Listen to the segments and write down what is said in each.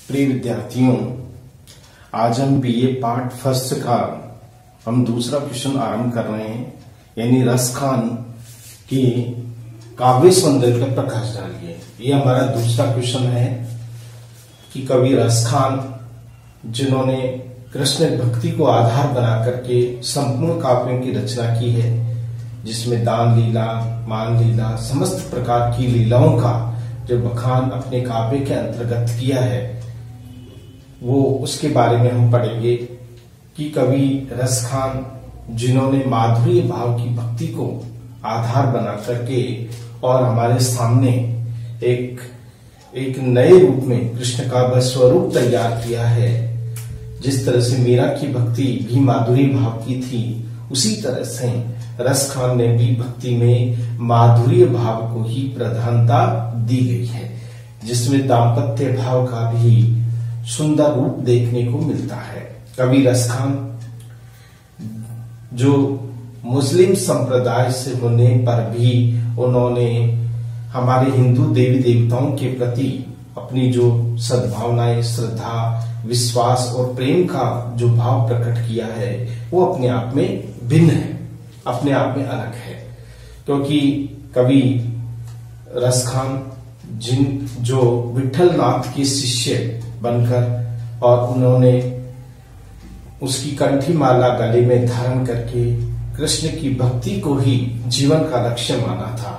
प्रिय विद्यार्थियों, आज हम बीए पार्ट फर्स्ट का हम दूसरा क्वेश्चन आरंभ कर रहे हैं, यानी रसखान की काव्य सौंदर्य पर प्रकाश डालिए। ये हमारा दूसरा क्वेश्चन है कि कवि रसखान, जिन्होंने कृष्ण भक्ति को आधार बना करके संपूर्ण काव्यों की रचना की है, जिसमें दान लीला, मान लीला, समस्त प्रकार की लीलाओं का जो बखान अपने काव्य के अंतर्गत किया है, वो उसके बारे में हम पढ़ेंगे कि कवि रसखान, जिन्होंने माधुर्य भाव की भक्ति को आधार बना करके और हमारे सामने एक नए रूप में कृष्ण का वह स्वरूप तैयार किया है। जिस तरह से मीरा की भक्ति भी माधुर्य भाव की थी, उसी तरह से रसखान ने भी भक्ति में माधुर्य भाव को ही प्रधानता दी गई है, जिसमें दाम्पत्य भाव का भी सुंदर रूप देखने को मिलता है। कवि रसखान, जो मुस्लिम संप्रदाय से होने पर भी उन्होंने हमारे हिंदू देवी देवताओं के प्रति अपनी जो सद्भावनाएं, श्रद्धा, विश्वास और प्रेम का जो भाव प्रकट किया है, वो अपने आप में भिन्न है, अपने आप में अलग है। क्योंकि कवि रसखान जो विठल नाथ के शिष्य बनकर और उन्होंने उसकी कंठी माला गले में धारण करके कृष्ण की भक्ति को ही जीवन का लक्ष्य माना था,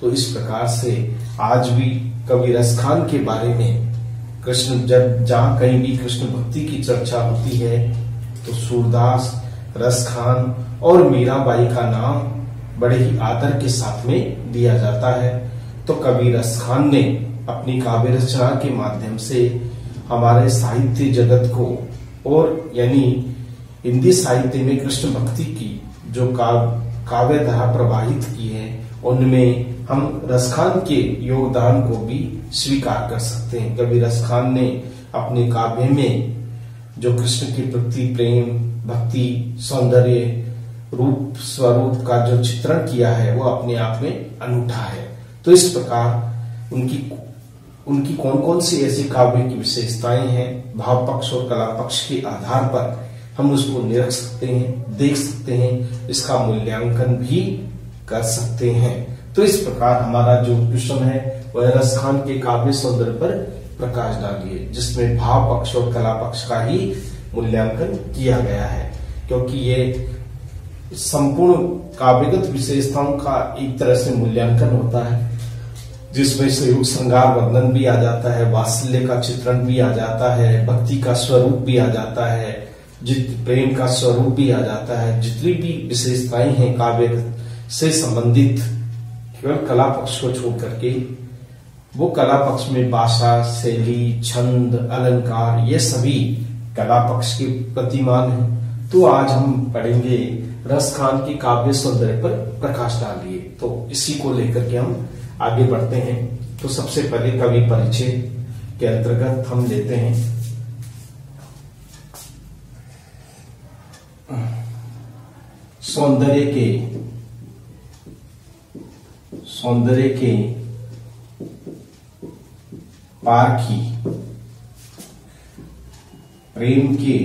तो इस प्रकार से आज भी कवि रसखान के बारे में कृष्ण, जब जहां कहीं भी कृष्ण भक्ति की चर्चा होती है, तो सूरदास, रसखान और मीराबाई का नाम बड़े ही आदर के साथ में दिया जाता है। तो कवि रसखान ने अपनी काव्य रचना के माध्यम से हमारे साहित्य जगत को, और यानी हिंदी साहित्य में कृष्ण भक्ति की जो काव्य धारा प्रवाहित की है, उनमें हम रसखान के योगदान को भी स्वीकार कर सकते हैं। कवि रसखान ने अपने काव्य में जो कृष्ण के प्रति प्रेम, भक्ति, सौंदर्य, रूप, स्वरूप का जो चित्रण किया है, वो अपने आप में अनूठा है। तो इस प्रकार उनकी कौन कौन सी ऐसी काव्य की विशेषताएं हैं, भाव पक्ष और कला पक्ष के आधार पर हम उसको निरख सकते हैं, देख सकते हैं, इसका मूल्यांकन भी कर सकते हैं। तो इस प्रकार हमारा जो क्वेश्चन है वह रसखान के काव्य सौंदर्य पर प्रकाश डालिए, जिसमें भाव पक्ष और कला पक्ष का ही मूल्यांकन किया गया है। क्योंकि ये संपूर्ण काव्यगत विशेषताओं का एक तरह से मूल्यांकन होता है, जिसमें संयोग श्रृंगार वर्णन भी आ जाता है, वात्सल्य का चित्रण भी आ जाता है, भक्ति का स्वरूप भी आ जाता है, प्रेम का स्वरूप भी आ जाता है। जितनी भी विशेषताएं हैं काव्य से संबंधित, केवल कला पक्ष को छोड़ करके, वो कला पक्ष में भाषा, शैली, छंद, अलंकार, ये सभी कला पक्ष के प्रतिमान हैं। तो आज हम पढ़ेंगे रसखान की काव्य सौंदर्य पर प्रकाश डालिए। तो इसी को लेकर के हम आगे बढ़ते हैं। तो सबसे पहले कवि परिचय के अंतर्गत हम लेते हैं सौंदर्य के पारखी, प्रेम के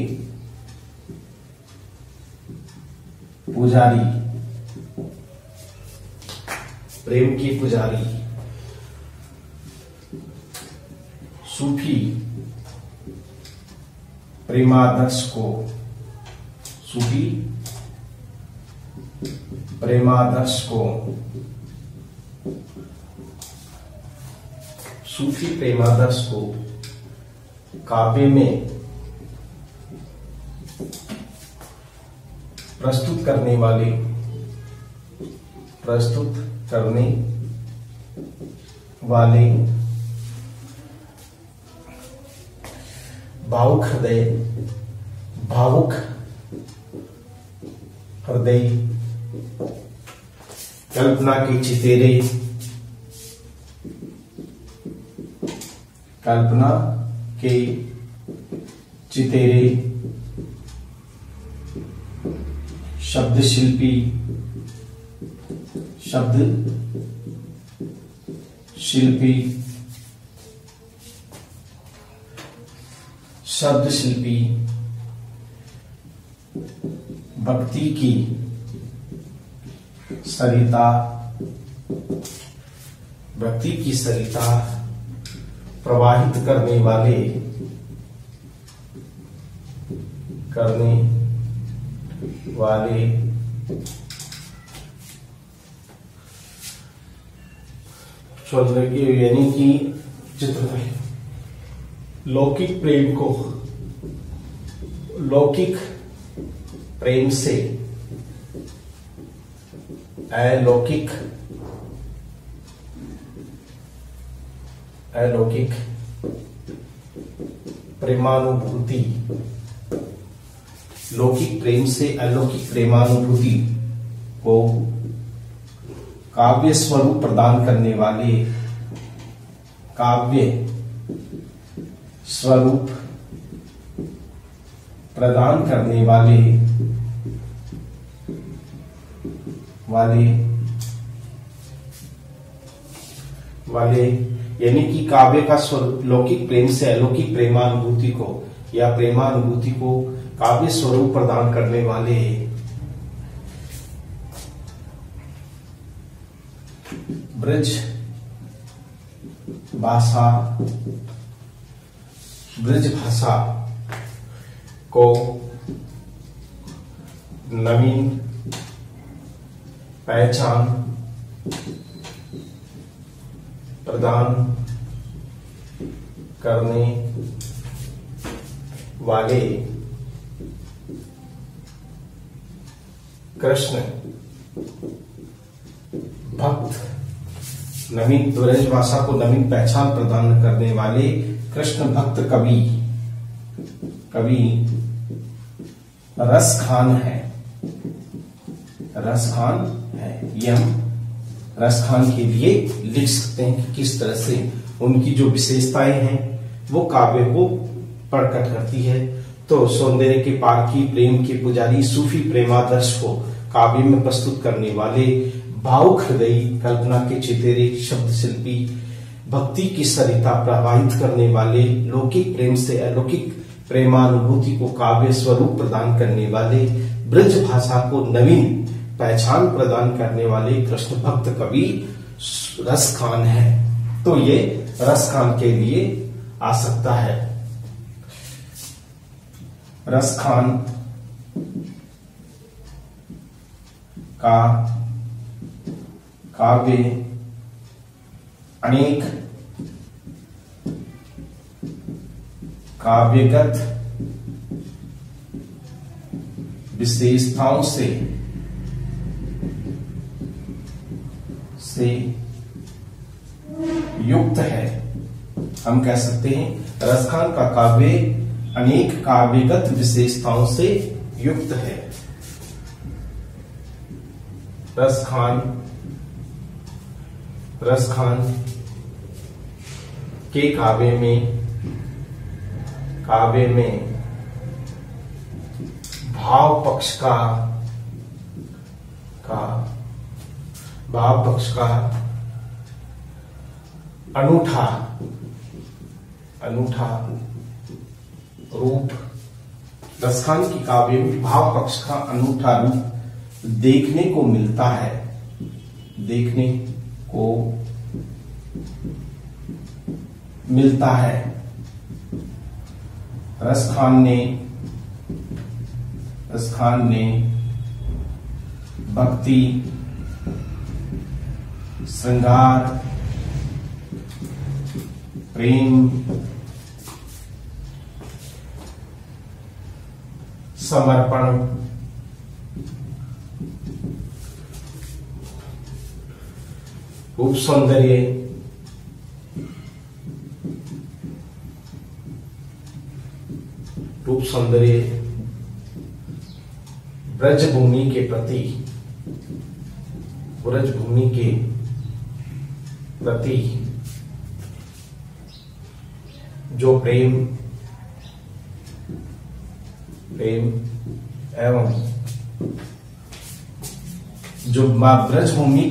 पुजारी, सूफी प्रेमादर्श को, सूफी प्रेमादर्श को काव्य में प्रस्तुत करने वाले भावुक हृदय, कल्पना के चितेरे, शब्द शिल्पी शब्द शिल्पी भक्ति की सरिता प्रवाहित करने वाले यानी कि चित्र लौकिक प्रेम से अलौकिक प्रेमानुभूति, लौकिक प्रेम से अलौकिक प्रेमानुभूति को काव्य स्वरूप प्रदान करने वाले यानी कि काव्य का स्वरूप लौकिक प्रेम से अलौकिक प्रेमानुभूति को या प्रेमानुभूति को काव्य स्वरूप प्रदान करने वाले ब्रज भाषा को नवीन पहचान प्रदान करने वाले कृष्ण भक्त, नवीन ब्रज भाषा को नवीन पहचान प्रदान करने वाले कृष्ण भक्त कवि रसखान है। ये हम रसखान के लिए लिख सकते हैं कि किस तरह से उनकी जो विशेषताएं हैं वो काव्य को प्रकट करती है। तो सौंदर्य के पारखी, प्रेम के पुजारी, सूफी प्रेमादर्श को काव्य में प्रस्तुत करने वाले, भावुक हृदयी, कल्पना के चितेरे, शब्द शिल्पी, भक्ति की सरिता प्रवाहित करने वाले, लौकिक प्रेम से अलौकिक प्रेमानुभूति को काव्य स्वरूप प्रदान करने वाले, ब्रज भाषा को नवीन पहचान प्रदान करने वाले कृष्ण भक्त कवि रसखान है। तो ये रसखान के लिए आ सकता है। रसखान का काव्य अनेक काव्यगत विशेषताओं से युक्त है। हम कह सकते हैं रसखान का काव्य अनेक काव्यगत विशेषताओं से युक्त है। रसखान के काव्य में भाव पक्ष का अनूठा रूप, रसखान की काव्य में भाव पक्ष का अनूठा रूप देखने को मिलता है। रसखान ने भक्ति, श्रृंगार, प्रेम, समर्पण, रूप सौंदर्य, ब्रजभूमि के प्रति जो प्रेम एवं जो ब्रजभूमि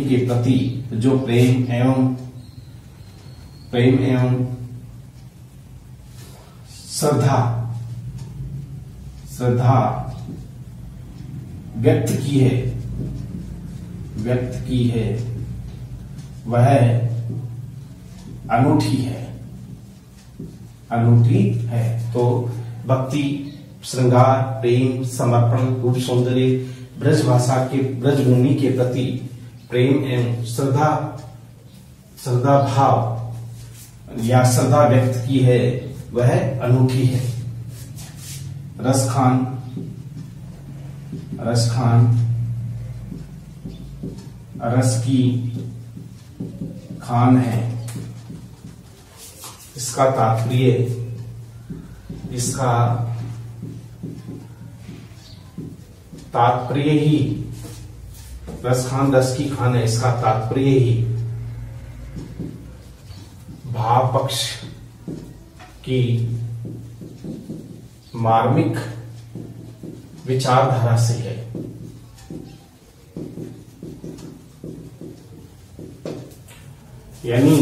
के प्रति जो प्रेम एवं श्रद्धा व्यक्त की है वह अनूठी है। तो भक्ति, श्रृंगार, प्रेम, समर्पण, रूप, सौंदर्य, ब्रज भाषा के, ब्रजभूमि के प्रति प्रेम एवं श्रद्धा भाव या श्रद्धा व्यक्त की है वह अनूठी है। रसखान रस की खान है। इसका तात्पर्य ही रसखान रस की खान है। इसका तात्पर्य ही भाव पक्ष की मार्मिक विचारधारा से है। यानी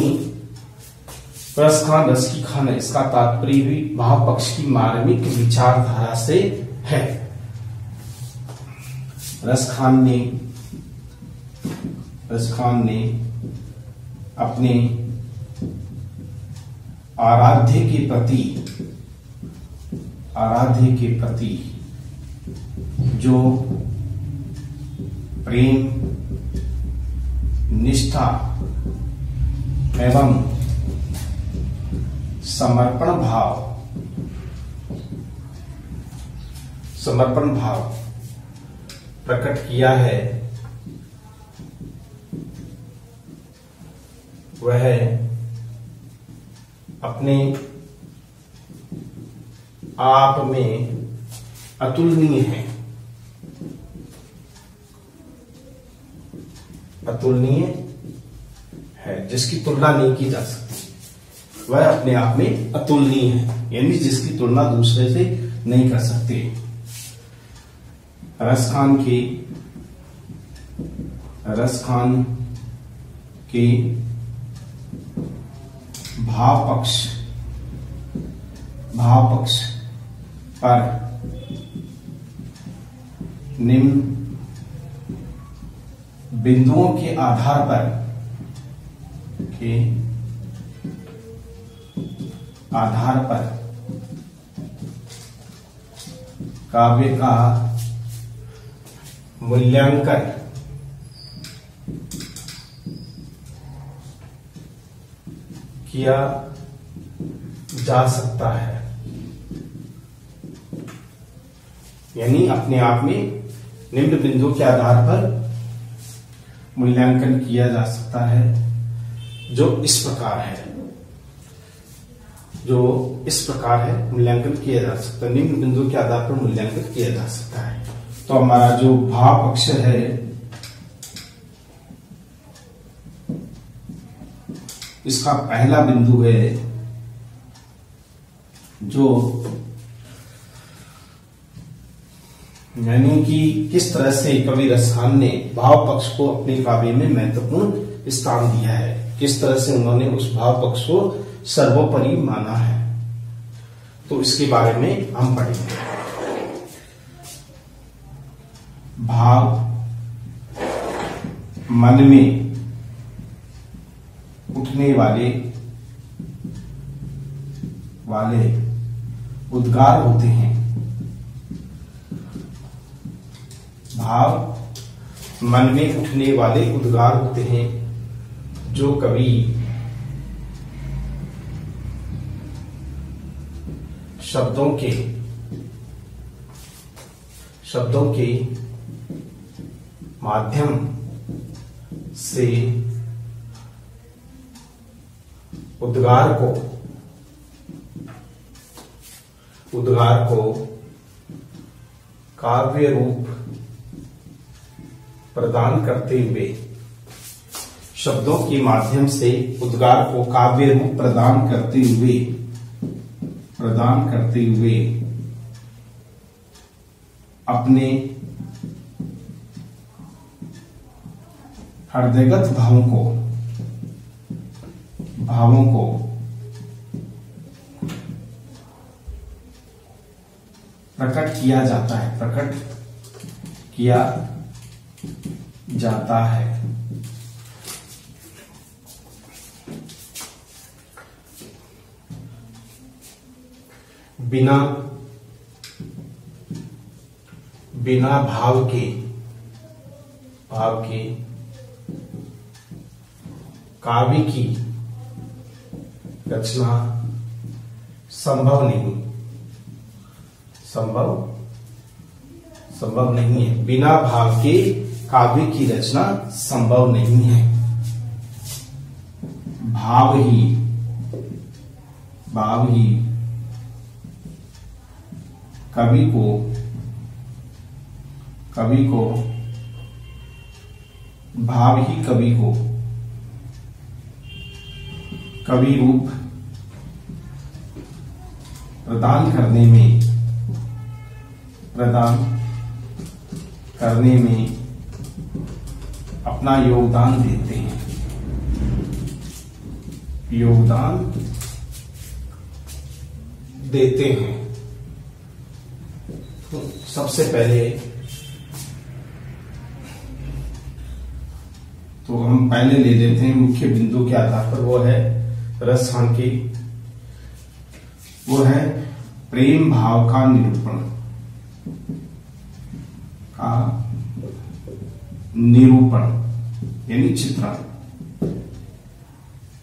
रसखान रस की खान है, इसका तात्पर्य भी भाव पक्ष की मार्मिक विचारधारा से है। रसखान ने अपने आराध्य के प्रति जो प्रेम, निष्ठा एवं समर्पण भाव प्रकट किया है वह अपने आप में अतुलनीय है, जिसकी तुलना नहीं की जा सकती। वह अपने आप में अतुलनीय है, यानी जिसकी तुलना दूसरे से नहीं कर सकते। रसखान के भाव पक्ष पर निम्न बिंदुओं के आधार पर काव्य का मूल्यांकन किया जा सकता है। यानी अपने आप में निम्न बिंदुओं के आधार पर मूल्यांकन किया जा सकता है, जो इस प्रकार है। मूल्यांकन किया जा सकता है, निम्न बिंदुओं के आधार पर मूल्यांकन किया जा सकता है। तो हमारा जो भाव पक्ष है इसका पहला बिंदु है जो यानी कि किस तरह से कवि रसखान ने भाव पक्ष को अपने काव्य में महत्वपूर्ण स्थान दिया है, किस तरह से उन्होंने उस भाव पक्ष को सर्वोपरि माना है, तो इसके बारे में हम पढ़ेंगे। भाव मन में उठने वाले उद्गार होते हैं। भाव मन में उठने वाले उद्गार होते हैं जो कवि शब्दों के माध्यम से उद्गार को काव्य रूप प्रदान करते हुए, शब्दों के माध्यम से उद्गार को काव्य रूप प्रदान करते हुए अपने हृदयगत भावों को प्रकट किया जाता है, प्रकट किया जाता है। बिना भाव के काव्य की रचना संभव नहीं है। बिना भाव के काव्य की रचना संभव नहीं है। भाव ही कवि को भाव ही कवि को कवि रूप प्रदान करने में अपना योगदान देते हैं। तो सबसे पहले तो हम पहले ले लेते हैं मुख्य बिंदु के आधार पर, वो है रसखान की, वो है प्रेम भाव का निरूपण यानी चित्रण।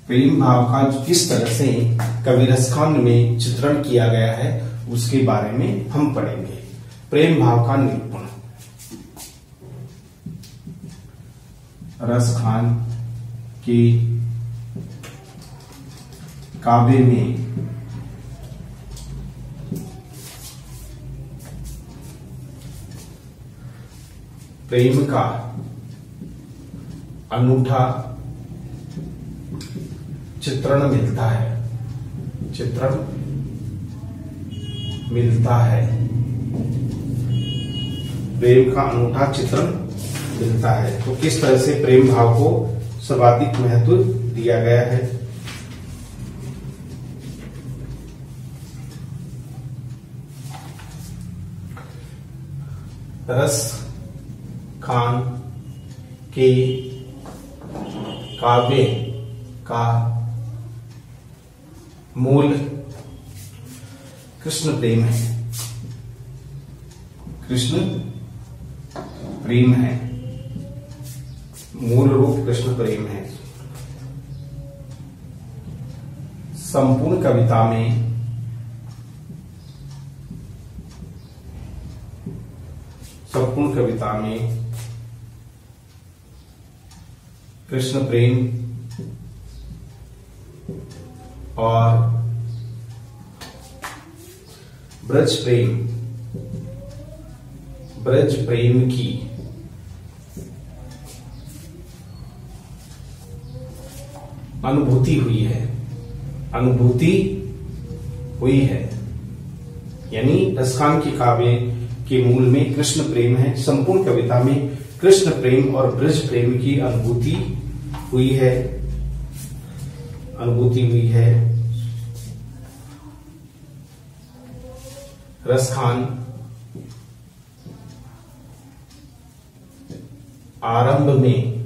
प्रेम भाव का किस तरह से कवि रसखान में चित्रण किया गया है उसके बारे में हम पढ़ेंगे। प्रेम भाव का निरूपण। रसखान के काव्य में प्रेम का अनूठा चित्रण मिलता है। प्रेम का अनूठा चित्रण मिलता है। तो किस तरह से प्रेम भाव को सर्वाधिक महत्व दिया गया है। रसखान के काव्य का मूल कृष्ण प्रेम है। मूल रूप कृष्ण प्रेम है। संपूर्ण कविता में कृष्ण प्रेम और ब्रज प्रेम की अनुभूति हुई है। यानी रसखान के काव्य के मूल में कृष्ण प्रेम है। संपूर्ण कविता में कृष्ण प्रेम और ब्रज प्रेम की अनुभूति हुई है। रसखान आरंभ में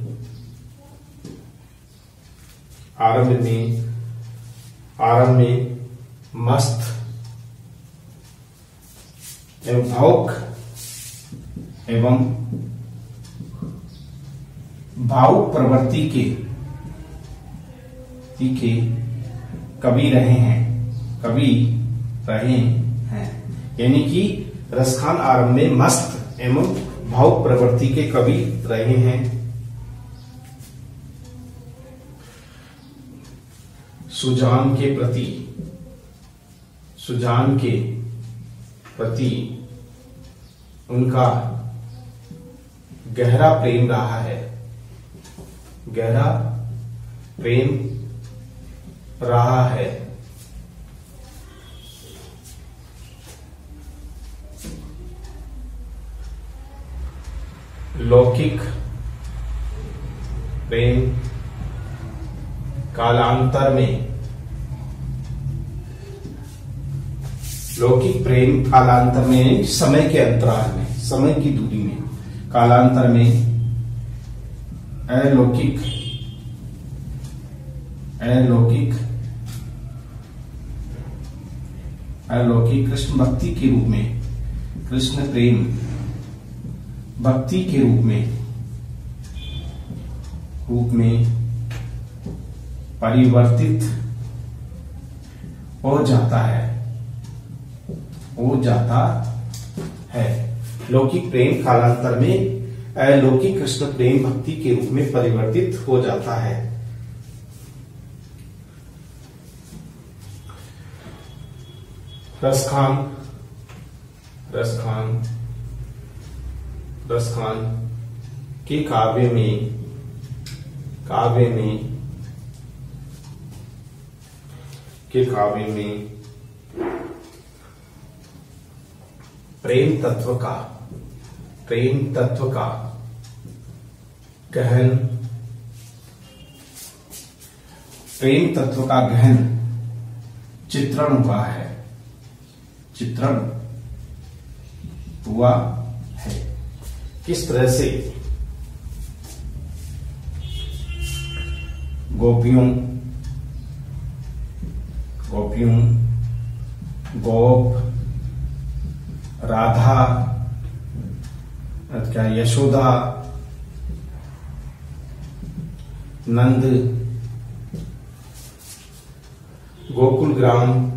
मस्त एवं भावुक प्रवृत्ति के कवि रहे हैं। यानी कि रसखान आरंभ में मस्त एवं भावुक प्रवृत्ति के कवि रहे हैं। सुजान के प्रति उनका गहरा प्रेम रहा है। लौकिक प्रेम कालांतर में लौकिक प्रेम कालांतर में, समय के अंतराल में, समय की दूरी में, कालांतर में अलौकिक कृष्ण भक्ति के रूप में, कृष्ण प्रेम भक्ति के रूप में परिवर्तित हो जाता है। लौकिक प्रेम कालांतर में अलौकिक कृष्ण प्रेम भक्ति के रूप में परिवर्तित हो जाता है। रसखान के काव्य में प्रेम तत्व का गहन चित्रण हुआ है। किस तरह से गोपियों गोप, राधा, क्या यशोदा, नंद, गोकुल ग्राम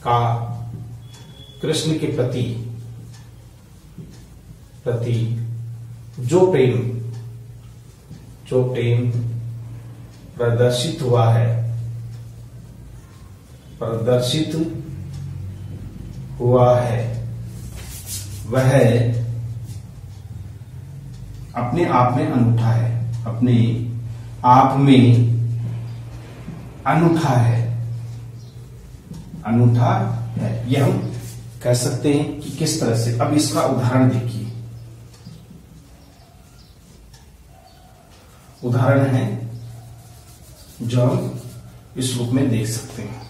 का कृष्ण के प्रति जो प्रेम प्रदर्शित हुआ है वह अपने आप में अनूठा है, अनूठा है। यह हम कह सकते हैं कि किस तरह से। अब इसका उदाहरण देखिए। उदाहरण है जो हम इस रूप में देख सकते हैं।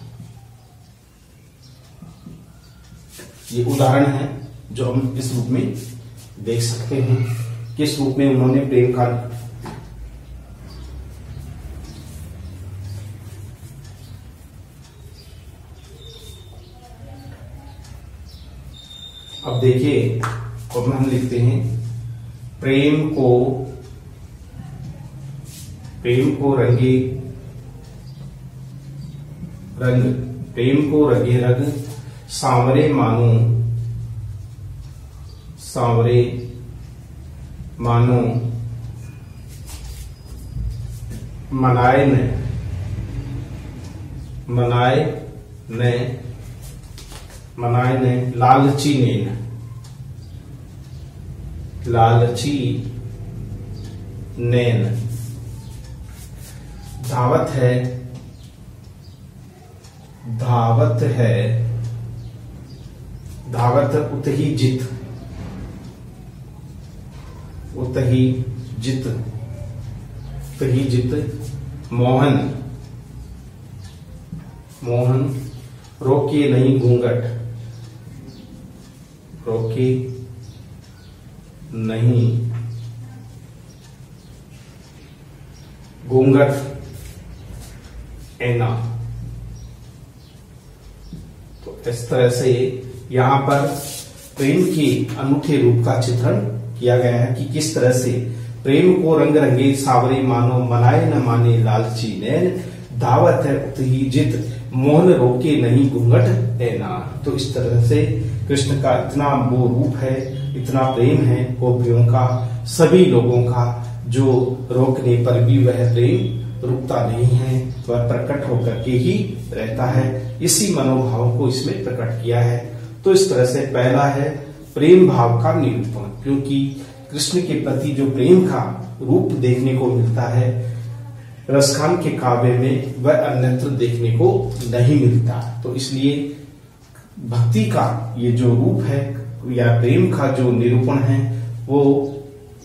ये उदाहरण है जो हम इस रूप में देख सकते हैं। किस रूप में उन्होंने प्रेम का अब देखिए, अब हम लिखते हैं प्रेम को रंगे रंग सांवरे मानो मनाए ने लालची नैन। धावत उत ही जित मोहन रोके नहीं घूंघट ऐना। तो इस तरह से यहां पर प्रेम के अनूठे रूप का चित्रण किया गया है कि किस तरह से प्रेम को रंग रंगे सावरे मानो मनाए न माने लालची नैन। धावत है उत ही जित मोहन रोके नहीं घूंघट ऐना। तो इस तरह से कृष्ण का इतना वो रूप है, इतना प्रेम है गोपियों का, सभी लोगों का, जो रोकने पर भी वह प्रेम रुकता नहीं है, वह प्रकट होकर के ही रहता है। इसी मनोभाव को इसमें प्रकट किया है। तो इस तरह से पहला है प्रेम भाव का निरूपण, क्योंकि कृष्ण के प्रति जो प्रेम का रूप देखने को मिलता है रसखान के काव्य में, वह अन्यत्र देखने को नहीं मिलता। तो इसलिए भक्ति का ये जो रूप है या प्रेम का जो निरूपण है वो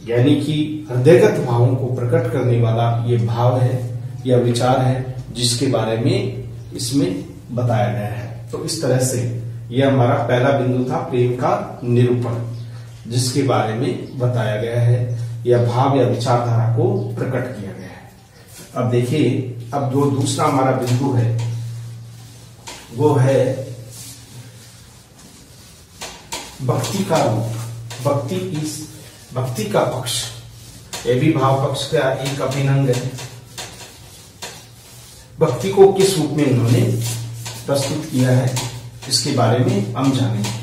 यानी कि हृदयगत भावों को प्रकट करने वाला ये भाव है या विचार है, जिसके बारे में इसमें बताया गया है। तो इस तरह से यह हमारा पहला बिंदु था, प्रेम का निरूपण, जिसके बारे में बताया गया है या भाव या विचारधारा को प्रकट किया गया है। अब देखिए, अब जो दूसरा हमारा बिंदु है वो है भक्ति का रूप, भक्ति का पक्ष। यह भी भाव पक्ष का एक अभिन्न अंग है। भक्ति को किस रूप में उन्होंने प्रस्तुत किया है, इसके बारे में हम जानेंगे।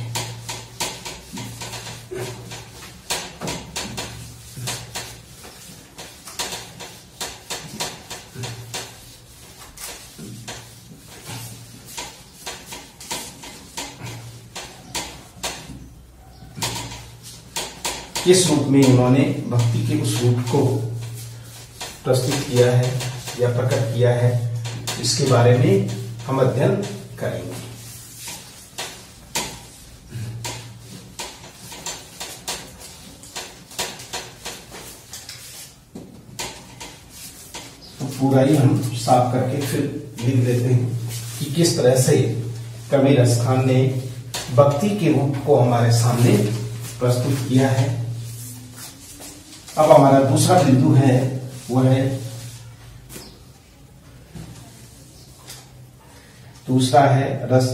किस रूप में उन्होंने भक्ति के उस रूप को प्रस्तुत किया है या प्रकट किया है, इसके बारे में हम अध्ययन करेंगे। तो पूरा ही हम साफ करके फिर लिख देते हैं कि किस तरह से कबीर खान ने भक्ति के रूप को हमारे सामने प्रस्तुत किया है। अब हमारा दूसरा बिंदु है वह है, दूसरा है रस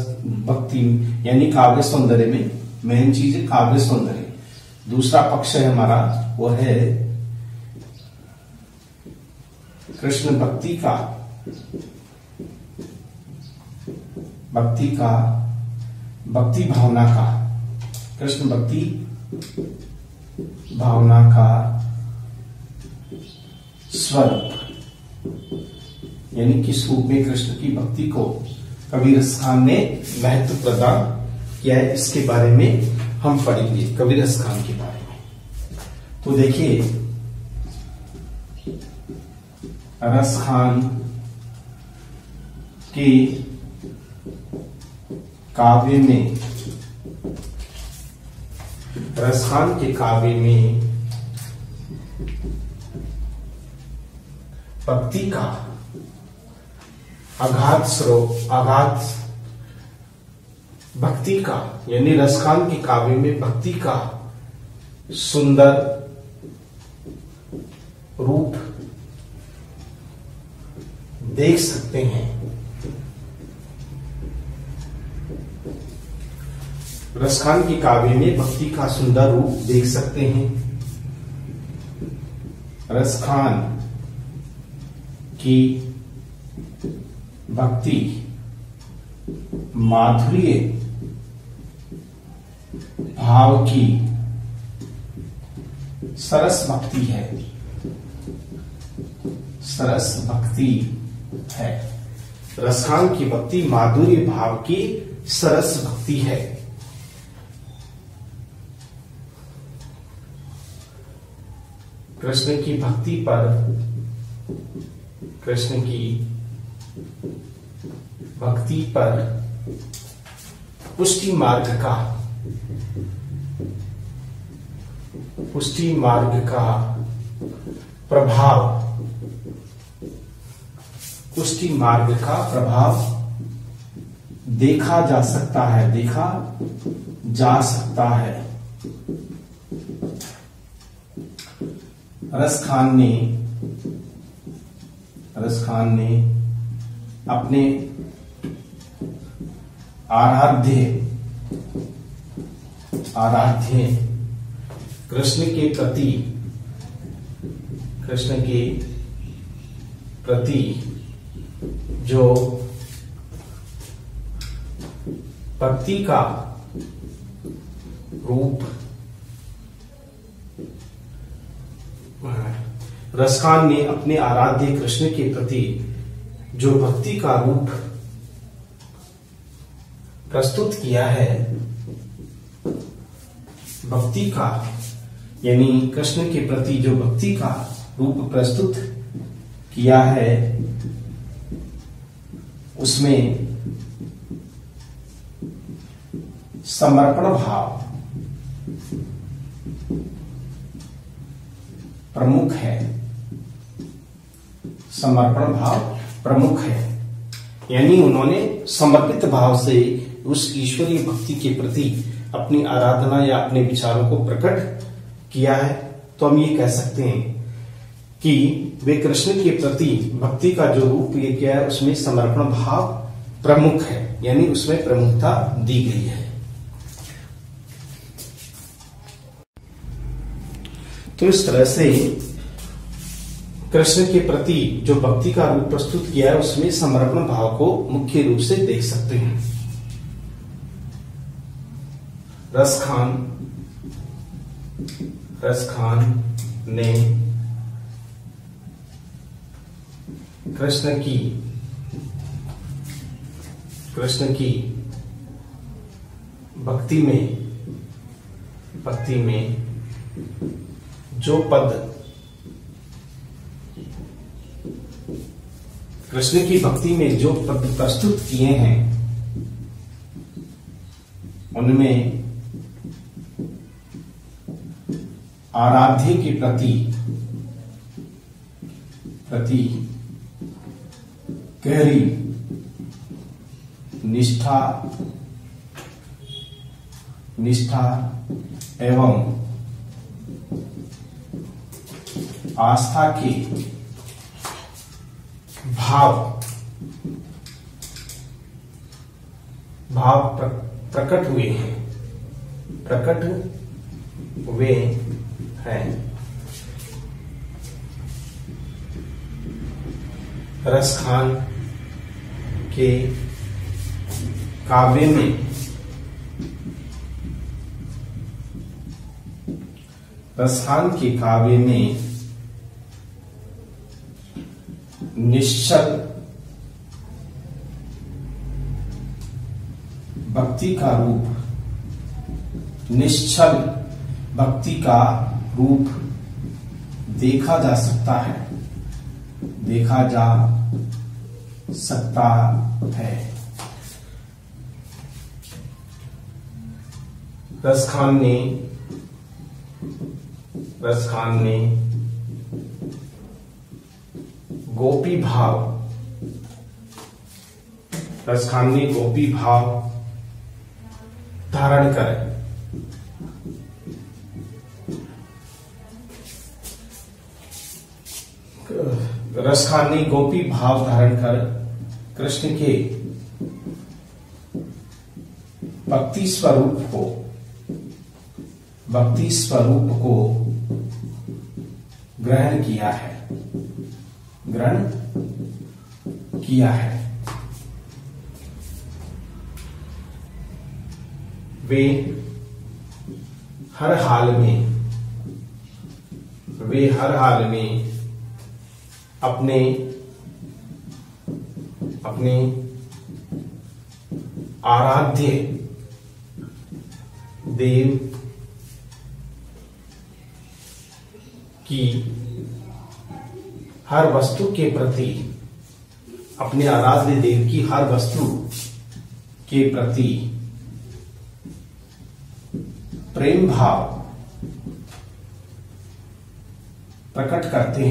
भक्ति, यानी काव्य सौंदर्य में मेन चीज है काव्य सौंदर्य। दूसरा पक्ष है हमारा वो है कृष्ण भक्ति का भक्ति भावना का, कृष्ण भक्ति भावना का स्वरूप, यानी किस रूप में कृष्ण की भक्ति को कबीर खान ने महत्व प्रदान किया है, इसके बारे में हम पढ़ेंगे कबीर खान के बारे में। तो देखिए, रस खान के काव्य में, रस खान के काव्य में भक्ति का आघात भक्ति का, यानी रस खान के काव्य में भक्ति का सुंदर रूप देख सकते हैं। रस खान के काव्य में भक्ति का सुंदर रूप देख सकते हैं। रस खान की भक्ति माधुर्य भाव की सरस भक्ति है, सरस भक्ति है। रसखान की भक्ति माधुर्य भाव की सरस भक्ति है। कृष्ण की भक्ति पर, कृष्ण की भक्ति पर पुष्टि मार्ग का प्रभाव, पुष्टि मार्ग का प्रभाव देखा जा सकता है, देखा जा सकता है। रस खान ने अपने आराध्य कृष्ण के प्रति जो भक्ति का रूप रसखान ने अपने आराध्य कृष्ण के प्रति जो भक्ति का रूप प्रस्तुत किया है, भक्ति का यानी कृष्ण के प्रति जो भक्ति का रूप प्रस्तुत किया है, उसमें समर्पण भाव, प्रमुख है, समर्पण भाव प्रमुख है। यानी उन्होंने समर्पित भाव से उस ईश्वरीय भक्ति के प्रति अपनी आराधना या अपने विचारों को प्रकट किया है। तो हम ये कह सकते हैं कि वे कृष्ण के प्रति भक्ति का जो रूप ये किया है उसमें समर्पण भाव प्रमुख है, यानी उसमें प्रमुखता दी गई है। तो इस तरह से कृष्ण के प्रति जो भक्ति का रूप प्रस्तुत किया है उसमें समर्पण भाव को मुख्य रूप से देख सकते हैं। रसखान ने कृष्ण की भक्ति में जो पद कृष्ण की भक्ति में जो पद प्रस्तुत किए हैं उनमें आराध्य के प्रति गहरी निष्ठा एवं आस्था के भाव प्रकट हुए हैं। रसखान के काव्य में निश्चल भक्ति का रूप देखा जा सकता है। रसखान ने गोपी भाव धारण कर कृष्ण के भक्ति स्वरूप को ग्रहण किया है। वे हर हाल में अपने आराध्य देव की हर वस्तु के प्रति प्रेम भाव प्रकट करते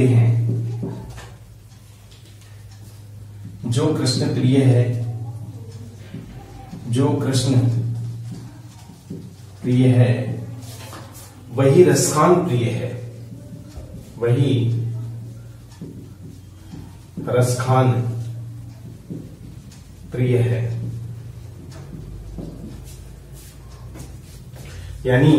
हैं। जो कृष्ण प्रिय है वही रसखान प्रिय है, यानी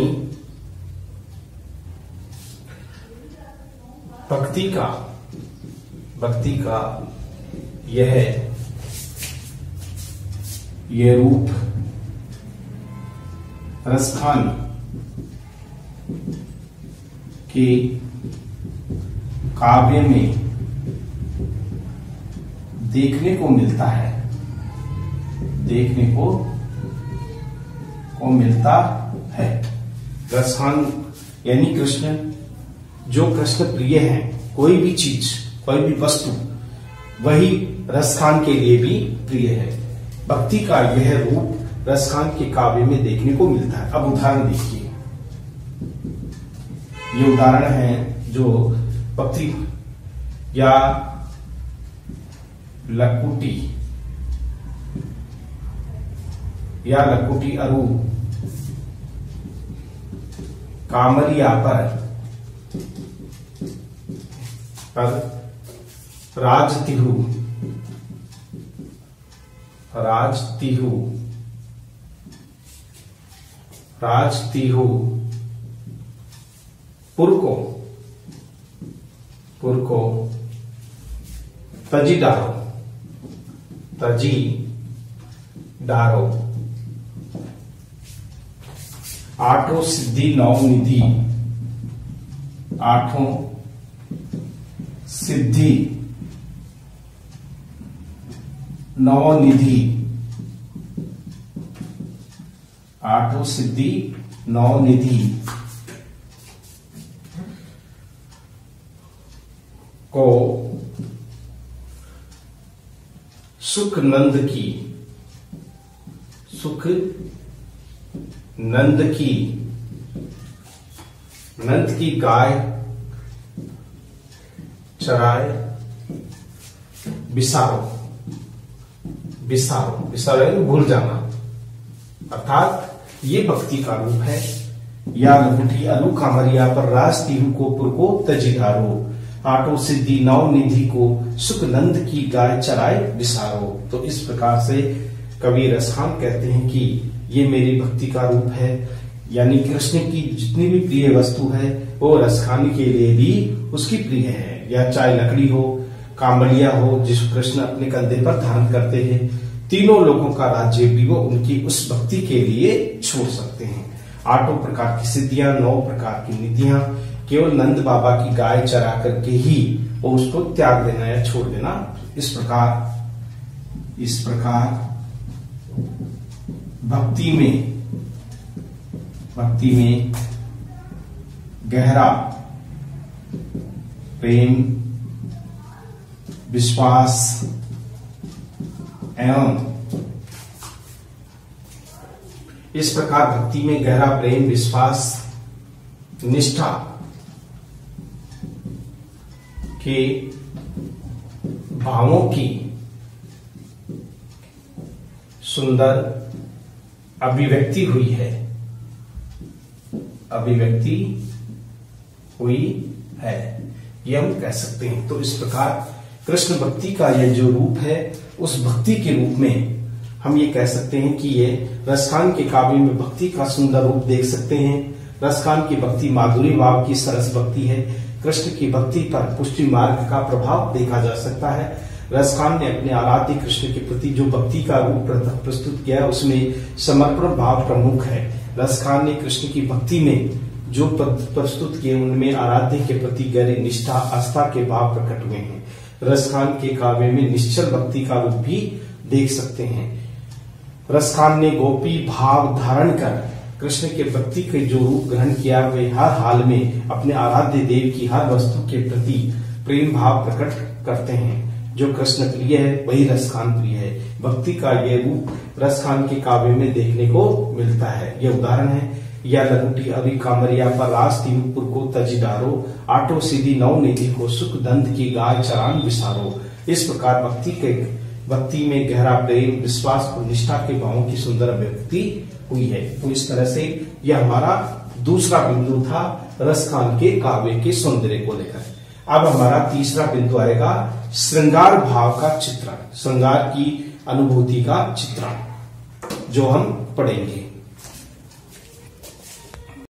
भक्ति का यह रूप रसखान के काव्य में देखने को मिलता है। रसखान यानी जो कृष्ण प्रिय है, कोई भी चीज, कोई भी वस्तु, वही रसखान के लिए भी प्रिय है। भक्ति का यह रूप रसखान के काव्य में देखने को मिलता है। अब उदाहरण देखिए, ये उदाहरण है जो भक्ति या लकुटी अरु कामरिया पर राजतिहु पुरको तजी डारो आठों सिद्धि नौ निधि आठों सिद्धि नौ निधि को सुख नंद की गाय चराए बिसारो भूल जाना, अर्थात ये भक्ति का रूप है। या लकुटी अरु कामरिया पर राजतिहु को पुरको तजिधारो आठों सिद्धि नौ निधि को सुख नंद की गाय चराए बिसारो। तो इस प्रकार से कवि रसखान कहते हैं कि ये मेरी भक्ति का रूप है, यानी कृष्ण की जितनी भी प्रिय वस्तु है वो रसखान के लिए भी उसकी प्रिय है। या चाहे लकड़ी हो, कांवड़िया हो जिसको कृष्ण अपने कंधे पर धारण करते हैं, तीनों लोगों का राज्य भी वो उनकी उस भक्ति के लिए छोड़ सकते हैं। आठों प्रकार की सिद्धियां, 9 प्रकार की निधियां केवल नंद बाबा की गाय चरा करके ही वो उसको त्याग देना या छोड़ देना। इस प्रकार भक्ति में गहरा प्रेम, विश्वास एवं इस प्रकार भक्ति में गहरा प्रेम, विश्वास, निष्ठा के भावों की सुंदर अभिव्यक्ति हुई है। ये हम कह सकते हैं। तो इस प्रकार कृष्ण भक्ति का यह जो रूप है, उस भक्ति के रूप में हम ये कह सकते हैं कि ये रसखान के काव्य में भक्ति का सुंदर रूप देख सकते हैं। रसखान की भक्ति माधुरी भाव की सरस भक्ति है। कृष्ण की भक्ति पर पुष्टि मार्ग का प्रभाव देखा जा सकता है। रसखान ने अपने आराध्य कृष्ण के प्रति जो भक्ति का रूप प्रस्तुत किया है उसमें समर्पण भाव प्रमुख है। रसखान ने कृष्ण की भक्ति में जो प्रस्तुत किए उनमें आराध्य के प्रति गहरी निष्ठा, आस्था के भाव प्रकट हुए हैं। रसखान के काव्य में निश्चल भक्ति का रूप भी देख सकते हैं। रसखान ने गोपी भाव धारण कर कृष्ण के भक्ति के जो रूप ग्रहण किया, वे हर हाल में अपने आराध्य देव की हर वस्तु के प्रति प्रेम भाव प्रकट करते हैं। जो कृष्ण प्रिय है वही रसखान प्रिय है। भक्ति का ये रूप रसखान के काव्य में देखने को मिलता है। यह उदाहरण है। या लकुटी अरि कामरिया पर राजतिहु पुरको तजिडारो आठों सिद्धि नौ निधि को सुख दंत की गाय चरान विसारो। इस प्रकार भक्ति में गहरा प्रेम, विश्वास और निष्ठा के भावों की सुंदर अभिव्यक्ति हुई है। तो इस तरह से यह हमारा दूसरा बिंदु था रसखान के काव्य के सौंदर्य को लेकर। अब हमारा तीसरा बिंदु आएगा श्रृंगार भाव का चित्रण, श्रृंगार की अनुभूति का चित्रण, जो हम पढ़ेंगे।